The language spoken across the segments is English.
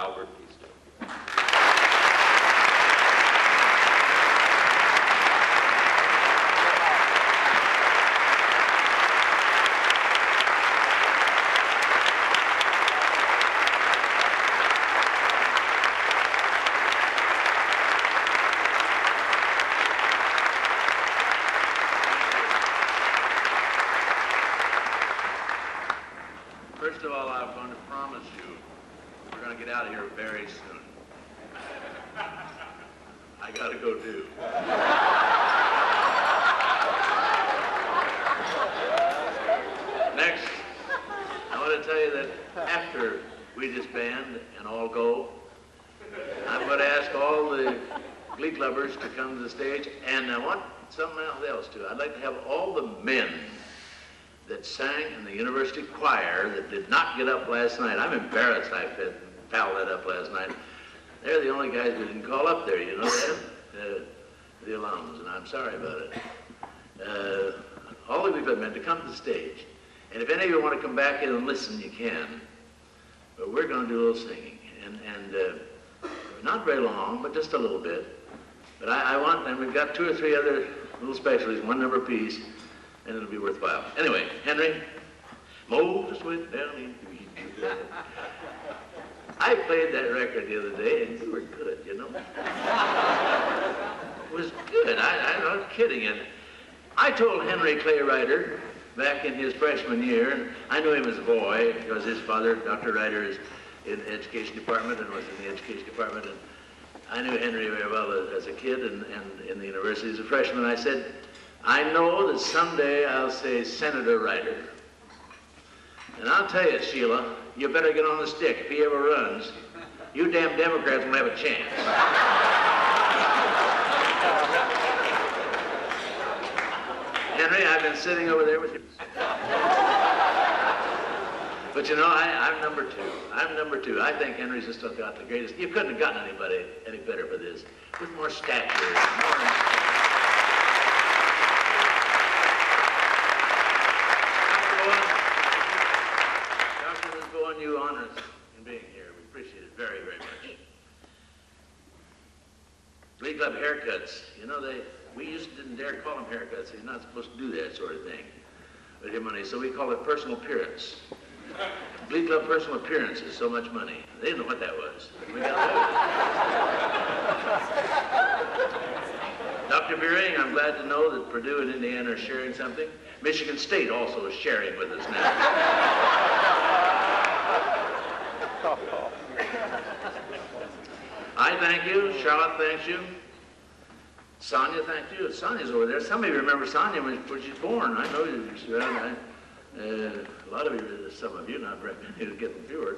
Albert, please do. First of all, I'm going to promise you we're going to get out of here very soon. I got to go too. Next, I want to tell you that after we disband and all go, I'm going to ask all the glee clubbers to come to the stage, and I want something else too. I'd like to have all the men that sang in the university choir that did not get up last night. I'm embarrassed I fouled that up last night. They're the only guys we didn't call up there, you know that? The alums, and I'm sorry about it. All the people men to come to the stage. And if any of you want to come back in and listen, you can. But we're going to do a little singing. And not very long, but just a little bit. But I want, and we've got 2 or 3 other little specialties, 1 number apiece, and it'll be worthwhile. Anyway, Henry, Moses went down into Egypt. I played that record the other day, and you were good, you know. It was good. I'm not kidding. And I told Henry Clay Ryder back in his freshman year, and I knew him as a boy because his father, Dr. Ryder, is in the education department and was in the education department. And I knew Henry very well as a kid and in the university as a freshman. I said, I know that someday I'll say Senator Ryder. And I'll tell you, Sheila, you better get on the stick. If he ever runs, you damn Democrats won't have a chance. Henry, I've been sitting over there with you. But you know, I'm number 2. I'm number 2. I think Henry's just got the greatest. You couldn't have gotten anybody any better for this. With more stature, more... You honors in being here. We appreciate it very, very much. Glee Club haircuts. You know, we didn't dare call them haircuts. You're not supposed to do that sort of thing with your money. So we call it personal appearance. Glee Club personal appearance is so much money. They didn't know what that was. We got it. Dr. Beering, I'm glad to know that Purdue and Indiana are sharing something. Michigan State also is sharing with us now. I thank you. Charlotte thanks you. Sonia thanks you. Sonia's over there. Some of you remember Sonia when she was born. I know you. A lot of you, some of you, not very many, getting fewer.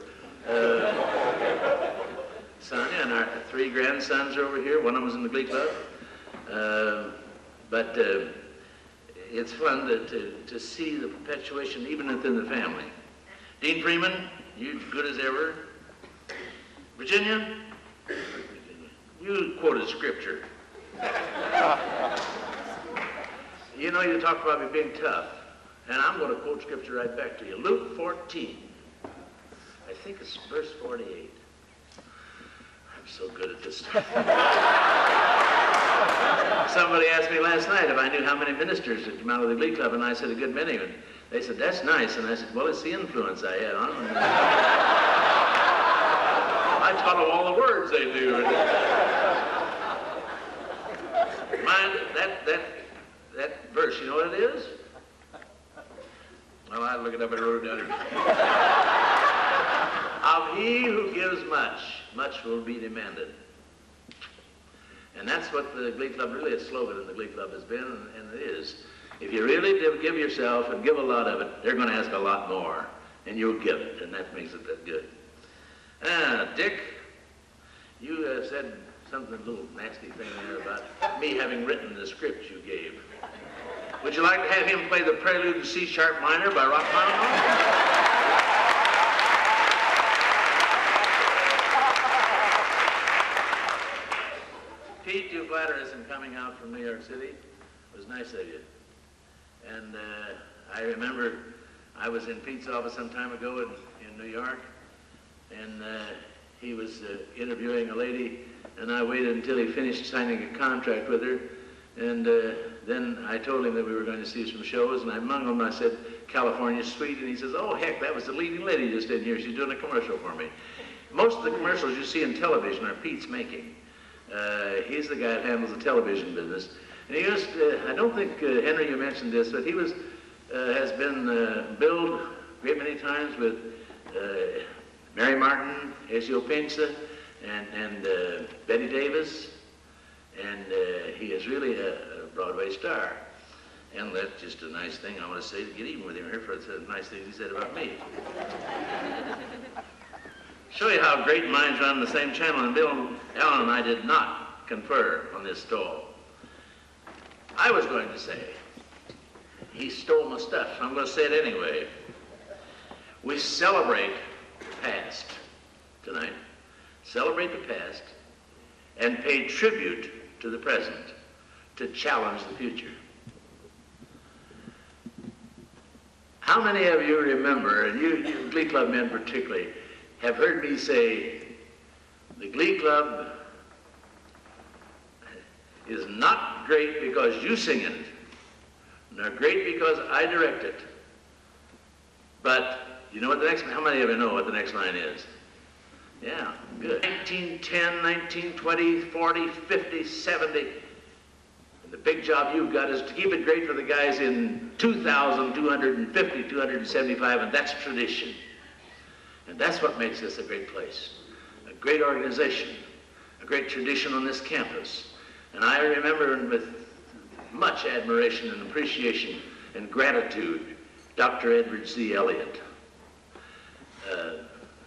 Sonia and our 3 grandsons are over here. One of them was in the Glee Club. But it's fun to see the perpetuation even within the family. Dean Freeman, you good as ever. Virginia, you quoted scripture. You know, you talk about me being tough, and I'm going to quote scripture right back to you. Luke 14, I think it's verse 48. I'm so good at this stuff. Somebody asked me last night if I knew how many ministers had come out of the Glee Club, and I said a good many. And they said, that's nice. And I said, well, it's the influence I had on them. I taught them all the words they knew. Mind that verse, you know what it is? Well, I look it up and wrote it down here. Of he who gives much, much will be demanded. And that's what the Glee Club, really a slogan in the Glee Club has been, and it is. If you really give yourself and give a lot of it, they're going to ask a lot more, and you'll give it, and that makes it that good. Dick, you said something, a little nasty thing there about me having written the script you gave. Would you like to have him play the Prelude in C-sharp minor by Rachmaninoff? Pete, you flatter us in coming out from New York City. It was nice of you. And I remember I was in Pete's office some time ago in New York, and he was interviewing a lady, and I waited until he finished signing a contract with her, and then I told him that we were going to see some shows, and among them I said, California Suite, and he says, oh heck, that was the leading lady just in here, she's doing a commercial for me. Most of the commercials you see in television are Pete's making. He's the guy that handles the television business. And he used, I don't think, Henry, you mentioned this, but he was, has been billed a great many times with Mary Martin, Ezio Pinza, and Betty Davis, and he is really a Broadway star. And that's just a nice thing I want to say to get even with him here for the nice things he said about me. Show you how great minds run the same channel, and Bill Allen and I did not confer on this stall. I was going to say, he stole my stuff, so I'm going to say it anyway. We celebrate the past tonight, celebrate the past, and pay tribute to the present to challenge the future. How many of you remember, and you Glee Club men particularly, have heard me say, the Glee Club is not great because you sing it, nor great because I direct it. But you know what the next, how many of you know what the next line is? Yeah, good. 1910, 1920, 40, 50, 70. And the big job you've got is to keep it great for the guys in 2,250, 275, and that's tradition. And that's what makes this a great place, a great organization, a great tradition on this campus. And I remember with much admiration and appreciation and gratitude, Dr. Edward C. Elliott,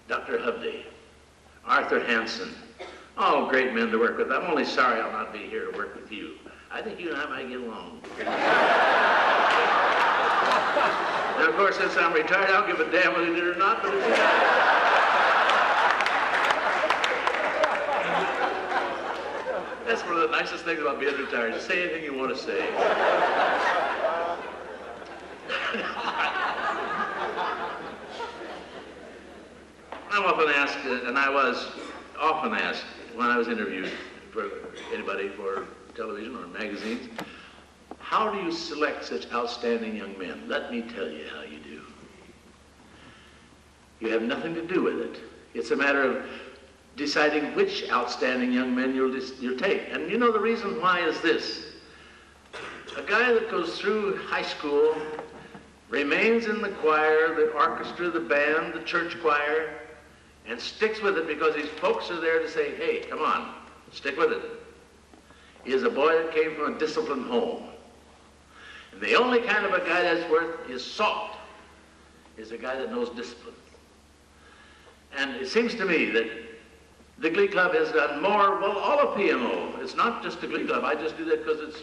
Dr. Hovde, Arthur Hanson, all great men to work with. I'm only sorry I'll not be here to work with you. I think you and I might get along. Now, of course, since I'm retired, I don't give a damn whether you did or not, but if you that's one of the nicest things about being retired. Just say anything you want to say. I'm often asked, and I was often asked when I was interviewed for anybody for television or magazines, how do you select such outstanding young men? Let me tell you how you do. You have nothing to do with it. It's a matter of deciding which outstanding young men you'll take. And you know the reason why is this. A guy that goes through high school, remains in the choir, the orchestra, the band, the church choir, and sticks with it because his folks are there to say, hey, come on, stick with it, is a boy that came from a disciplined home. And the only kind of a guy that's worth his salt is a guy that knows discipline. And it seems to me that the Glee Club has done more, well, all of PMO. It's not just the Glee Club. I just do that because it's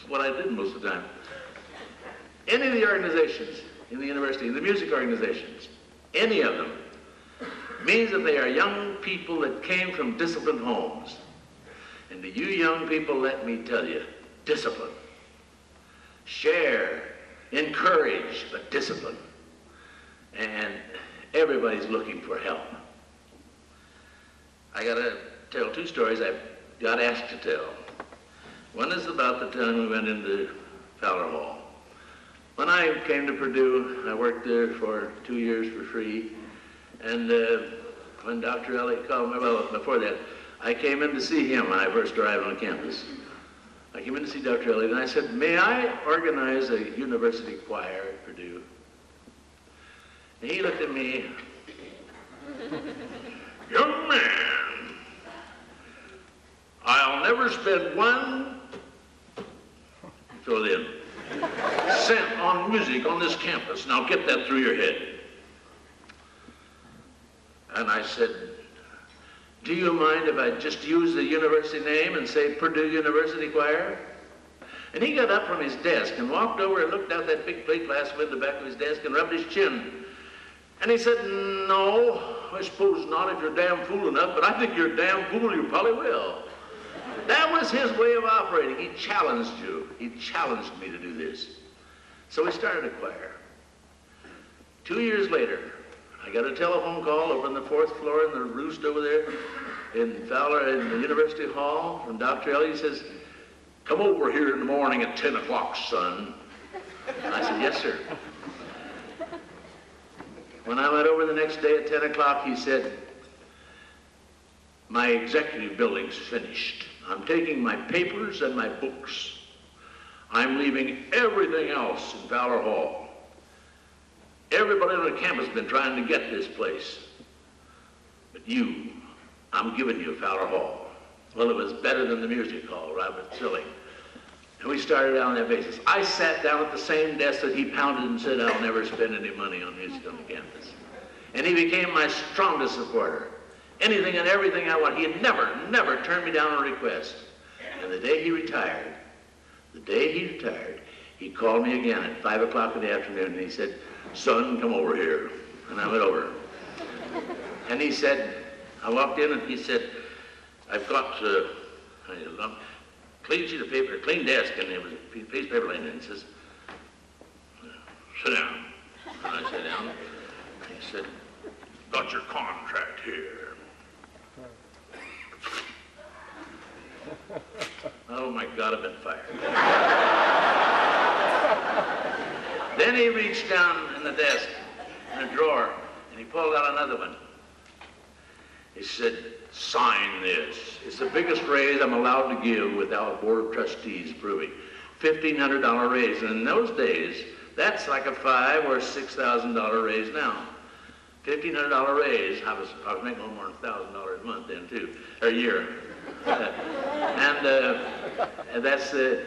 what I did most of the time. Any of the organizations in the university, the music organizations, any of them, means that they are young people that came from disciplined homes. And to you young people, let me tell you, discipline. Share, encourage, but discipline. And everybody's looking for help. I got to tell two stories I've got asked to tell. One is about the time we went into Fowler Hall. When I came to Purdue, I worked there for 2 years for free. And when Dr. Elliott called me, well, before that, I came in to see him when I first arrived on campus. I came in to see Dr. Elliott, and I said, may I organize a university choir at Purdue? And he looked at me, young man, I'll never spend one, fill it in, cent on music on this campus. Now get that through your head. And I said, do you mind if I just use the university name and say Purdue University Choir? And he got up from his desk and walked over and looked out that big plate glass window back of his desk and rubbed his chin. And he said, no, I suppose not if you're damn fool enough, but I think you're a damn fool, you probably will. That was his way of operating. He challenged you. He challenged me to do this. So we started a choir. 2 years later, I got a telephone call over on the 4th floor in the roost over there in Fowler, in the University Hall, from Dr. Ellie. He says, "Come over here in the morning at 10 o'clock, son." I said, "Yes, sir." When I went over the next day at 10 o'clock, he said, "My executive building's finished. I'm taking my papers and my books. I'm leaving everything else in Fowler Hall. Everybody on the campus has been trying to get this place. But you, I'm giving you Fowler Hall." Well, it was better than the music hall, Robert Silling. And we started out on that basis. I sat down at the same desk that he pounded and said, "I'll never spend any money on music on the campus." And he became my strongest supporter. Anything and everything I want. He had never turned me down on a request. And the day he retired, he called me again at 5 o'clock in the afternoon, and he said, "Son, come over here." And I went over. And he said, I walked in, and he said, "I've got a clean sheet of paper, a clean desk," and there was a piece of paper laying there. And he says, "Sit down." And I sat down. And he said, "Got your contract here." Oh my God, I've been fired. Then he reached down in the desk, in a drawer, and he pulled out another one. He said, "Sign this. It's the biggest raise I'm allowed to give without Board of Trustees approving. $1,500 raise." And in those days, that's like a $5,000 or $6,000 raise now. $1,500 raise. I was making a little more than $1,000 a month then too, or a year. And that's the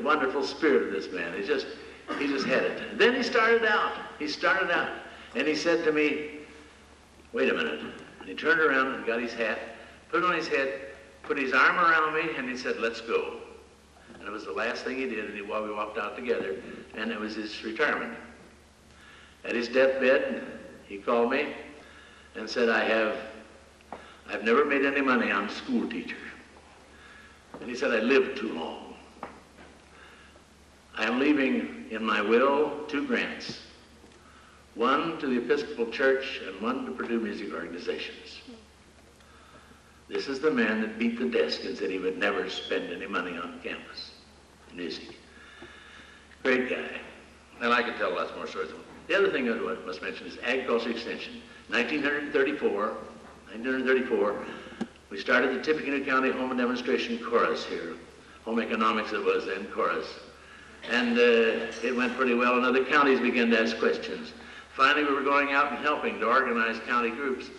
wonderful spirit of this man. He just had it. Then he started out, and he said to me, "Wait a minute." And he turned around and got his hat, put it on his head, put his arm around me, and he said, "Let's go." And it was the last thing he did, and we walked out together, and it was his retirement. At his deathbed, he called me and said, I've never made any money. I'm a school teacher." And he said, "I lived too long. I am leaving in my will 2 grants, one to the Episcopal Church and one to Purdue Musical Organizations." This is the man that beat the desk and said he would never spend any money on campus music. Great guy. And I could tell lots more stories. The other thing I must mention is agriculture extension. 1934, we started the Tippecanoe County Home Demonstration Chorus here. Home Economics it was then, chorus. And it went pretty well, and other counties began to ask questions. Finally, we were going out and helping to organize county groups.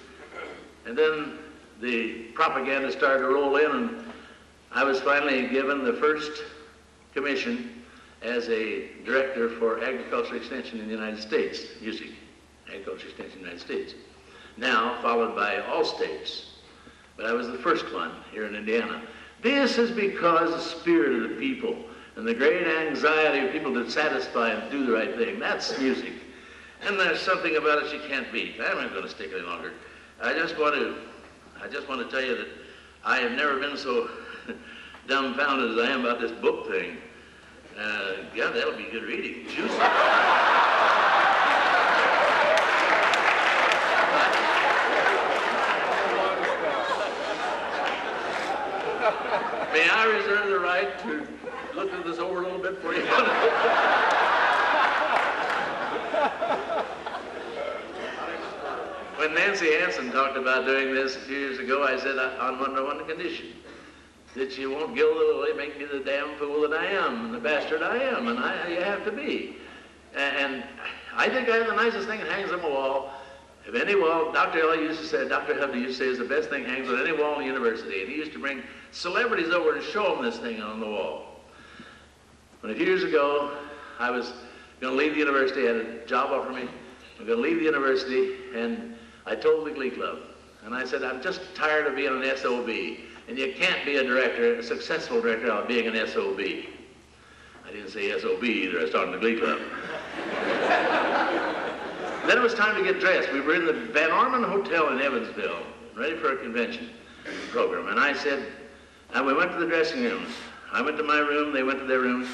And then the propaganda started to roll in, and I was finally given the first commission as a director for agriculture extension in the United States, music, agriculture extension in the United States. Now followed by all states. But I was the first one here in Indiana. This is because the spirit of the people and the great anxiety of people to satisfy and do the right thing. That's music. And there's something about it you can't beat. I'm not going to stick any longer. I just want to tell you that I have never been so dumbfounded as I am about this book thing. Yeah, that'll be good reading. Juicy. May I reserve the right to look at this over a little bit for you? When Nancy Hansen talked about doing this a few years ago, I said, on one condition, that you won't gild the lily, make me the damn fool that I am, and the bastard I am, and you have to be. And I think I have the nicest thing that hangs on the wall. If any wall, Dr. Hovde used to say is the best thing hangs on any wall in the university, and he used to bring celebrities over and show them this thing on the wall. When a few years ago, I was going to leave the university, I had a job offer me, I'm going to leave the university, and I told the Glee Club, and I said, I'm just tired of being an SOB, and you can't be a director, a successful director, without being an SOB. I didn't say SOB either, I was talking to the Glee Club. Then it was time to get dressed. We were in the Van Orman Hotel in Evansville, ready for a convention program, and I said, and we went to the dressing rooms. I went to my room, they went to their rooms,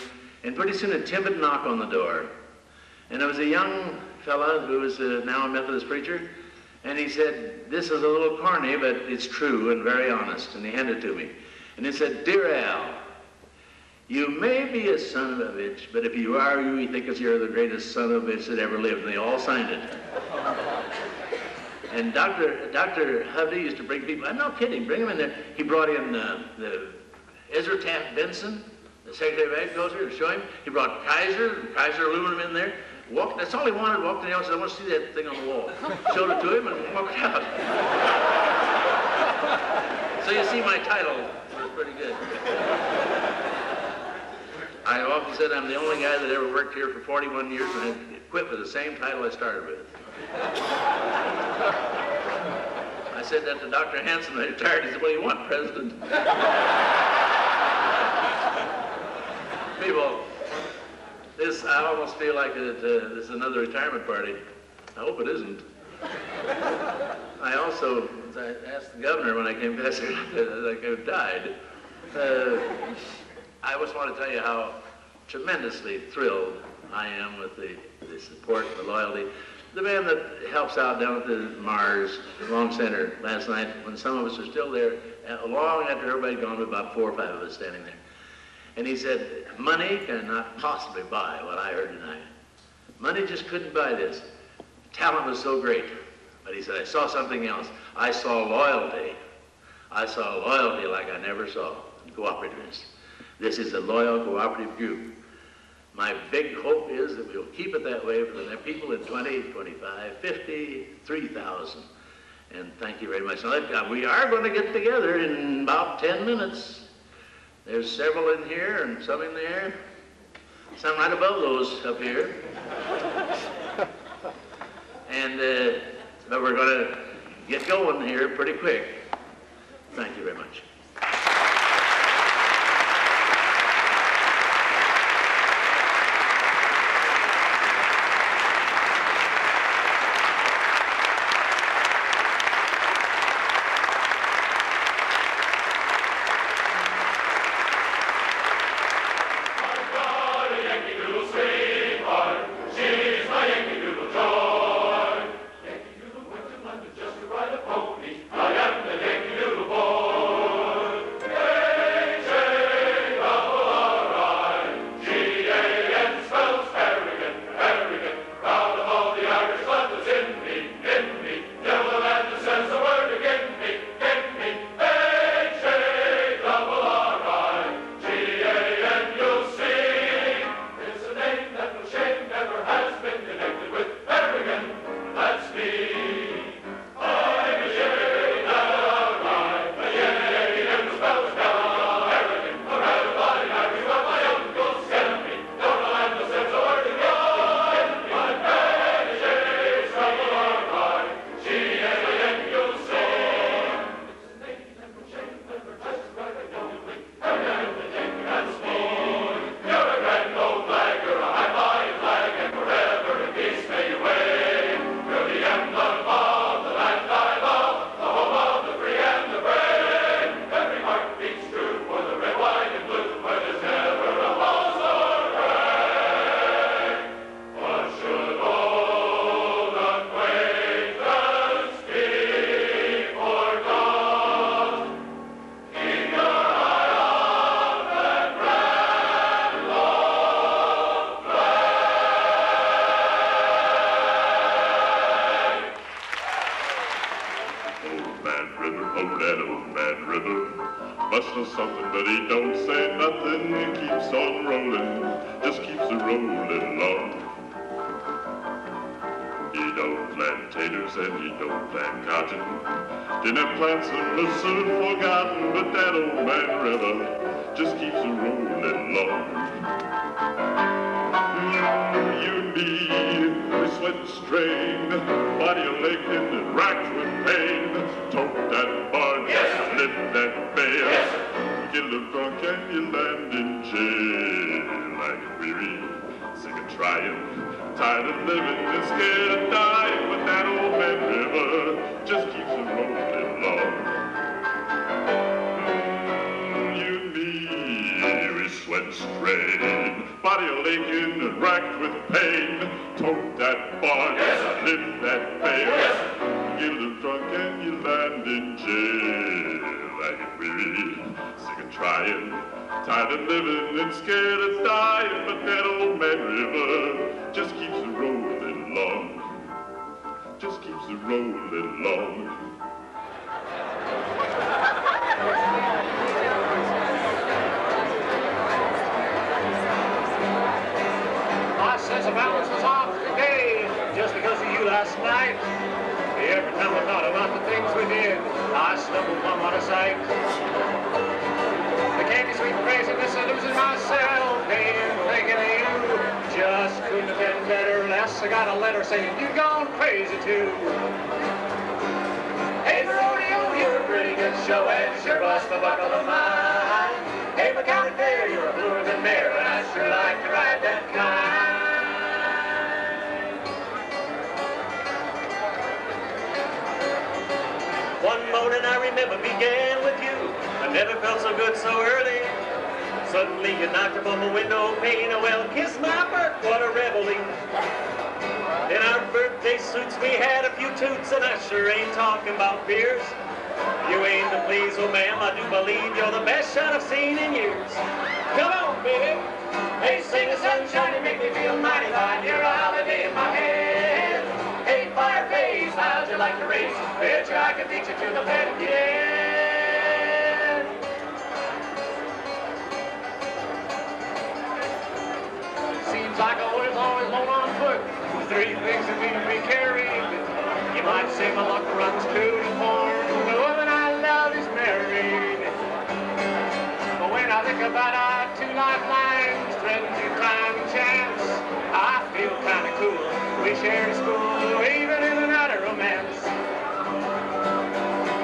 and pretty soon a timid knock on the door, and there was a young fella who is now a Methodist preacher, and he said, "This is a little corny, but it's true and very honest," and he handed it to me. And he said, "Dear Al, you may be a son of a bitch, but if you are, you think you're the greatest son of a bitch that ever lived." And they all signed it. And Dr. Hovey used to bring people, I'm not kidding, bring them in there. He brought in the Ezra Taft Benson, the Secretary of Agriculture, to show him. He brought Kaiser aluminum in there. That's all he wanted. Walked in the house and said, "I want to see that thing on the wall." Showed it to him and walked out. So you see, my title was pretty good. I often said I'm the only guy that ever worked here for 41 years and had quit with the same title I started with. I said that to Dr. Hanson when I retired. He said, "What do you want, President?" People, I almost feel like this is another retirement party. I hope it isn't. I also, as I asked the governor when I came past here, like I died. I just want to tell you how tremendously thrilled I am with the support, the loyalty. The man that helps out down at the Mars Long Center last night, when some of us were still there, long after everybody had gone, about 4 or 5 of us standing there. And he said, "Money cannot possibly buy what I heard tonight. Money just couldn't buy this. Talent was so great." But he said, "I saw something else. I saw loyalty. I saw loyalty like I never saw in cooperativeness. This is a loyal cooperative group. My big hope is that we'll keep it that way for the people in 20, 25, 50, 3,000. And thank you very much." Now, we are going to get together in about 10 minutes. There's several in here and some in there. Some right above those up here. And but we're going to get going here pretty quick. Thank you very much. Body aching and racked with pain, tote that barn, yes, live in that fair. Yes, get a little drunk and you land in jail. I get weary, sick of trying, tired of living and scared of dying, but that old man river just keeps it rolling along, just keeps it rolling along. My sense of balance was off today just because of you last night. Every time I thought about the things we did, I stumbled one out of sight. The candy sweet craziness of losing myself and thinking of you just couldn't have been better unless I got a letter saying you've gone crazy too. Hey, the rodeo, you're a pretty good show and you sure bust the buckle of mine. Hey, my county fair, you're a bluer than mare, and I sure like to ride that kind. One morning I remember began with you. I never felt so good so early. Suddenly you knocked upon the window pane. Well, kiss my butt, what a reveille. In our birthday suits we had a few toots, and I sure ain't talking about beers. You aim to please, oh ma'am, I do believe you're the best shot I've seen in years. Come on, baby. Hey, sing a sunshine and make me feel mighty fine. You're a holiday in my head. Hey, fireface, how'd you like to race? Bet you I can beat you to the bed again. Seems like I was always low on foot. Three things that need to be carried. You might say my luck runs true to form. The woman I love is married. But when I think about our two lifelines threatening through time and chance, I feel kind of cool. We shared a school, even in and out of romance.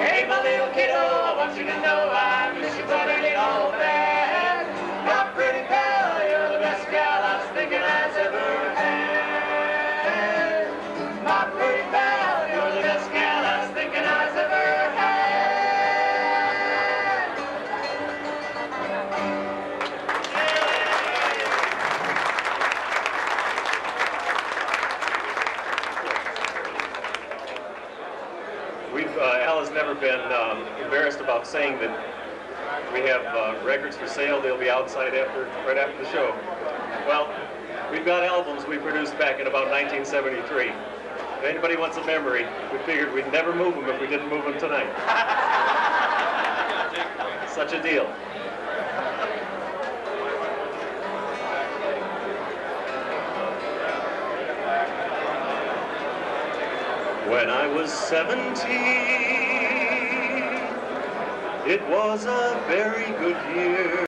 Hey, my little kiddo, I want you to know I miss you, but it ain't all bad. My pretty pal, you're the best gal I was thinking I've ever had. My pretty pal, you're the best gal I was thinking I've ever had. Al has never been embarrassed about saying that we have records for sale. They'll be outside right after the show. Well, we've got albums we produced back in about 1973. If anybody wants a memory, we figured we'd never move them if we didn't move them tonight. Such a deal. When I was 17, it was a very good year.